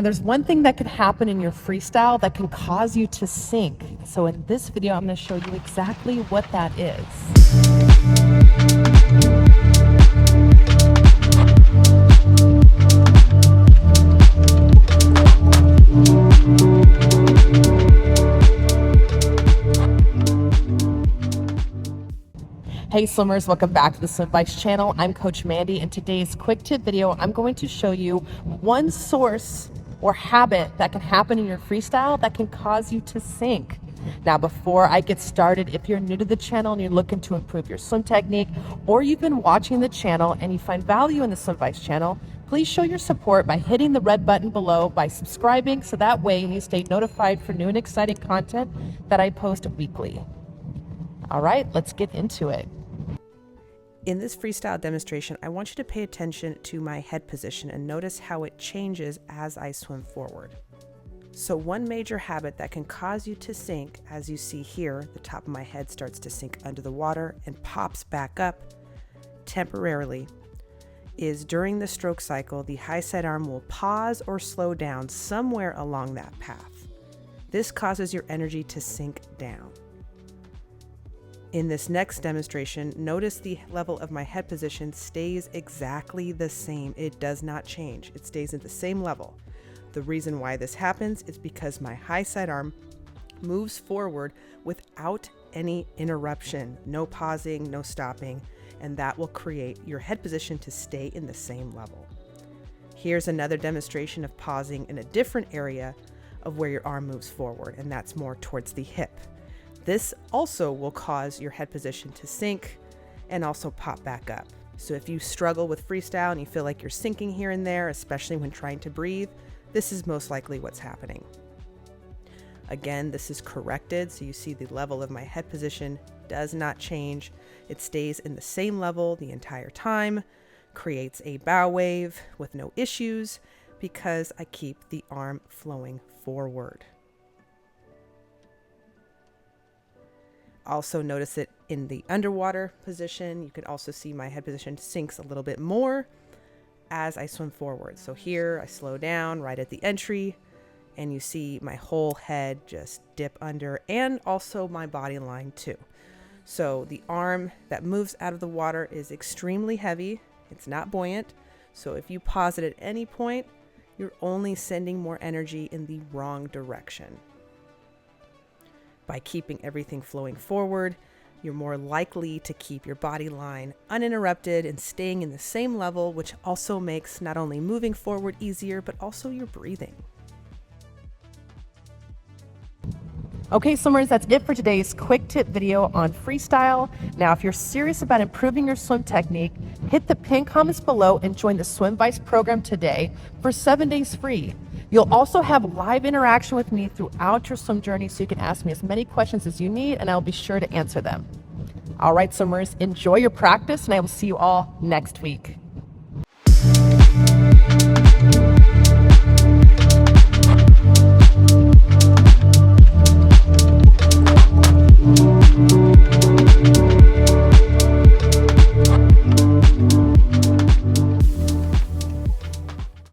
And there's one thing that can happen in your freestyle that can cause you to sink. So in this video, I'm going to show you exactly what that is. Hey swimmers, welcome back to the Swim Vice channel. I'm Coach Mandy. In today's quick tip video, I'm going to show you one source or habit that can happen in your freestyle that can cause you to sink. Now, before I get started, if you're new to the channel and you're looking to improve your swim technique, or you've been watching the channel and you find value in the Swim Vice channel, please show your support by hitting the red button below by subscribing, so that way you stay notified for new and exciting content that I post weekly. All right, let's get into it. In this freestyle demonstration, I want you to pay attention to my head position and notice how it changes as I swim forward. So one major habit that can cause you to sink, as you see here, the top of my head starts to sink under the water and pops back up temporarily, is during the stroke cycle, the high side arm will pause or slow down somewhere along that path. This causes your energy to sink down. In this next demonstration, notice the level of my head position stays exactly the same. It does not change. It stays at the same level. The reason why this happens is because my high side arm moves forward without any interruption, no pausing, no stopping, and that will create your head position to stay in the same level. Here's another demonstration of pausing in a different area of where your arm moves forward, and that's more towards the hip. This also will cause your head position to sink and also pop back up. So if you struggle with freestyle and you feel like you're sinking here and there, especially when trying to breathe, this is most likely what's happening. Again, this is corrected, so you see the level of my head position does not change. It stays in the same level the entire time, creates a bow wave with no issues because I keep the arm flowing forward. Also notice it in the underwater position. You can also see my head position sinks a little bit more as I swim forward. So here I slow down right at the entry and you see my whole head just dip under, and also my body line too. So the arm that moves out of the water is extremely heavy. It's not buoyant. So if you pause it at any point, you're only sending more energy in the wrong direction. By keeping everything flowing forward, you're more likely to keep your body line uninterrupted and staying in the same level, which also makes not only moving forward easier, but also your breathing. Okay, swimmers, that's it for today's quick tip video on freestyle. Now, if you're serious about improving your swim technique, hit the pinned comments below and join the Swim Vice program today for 7 days free. You'll also have live interaction with me throughout your swim journey, so you can ask me as many questions as you need, and I'll be sure to answer them. All right, swimmers, enjoy your practice, and I will see you all next week.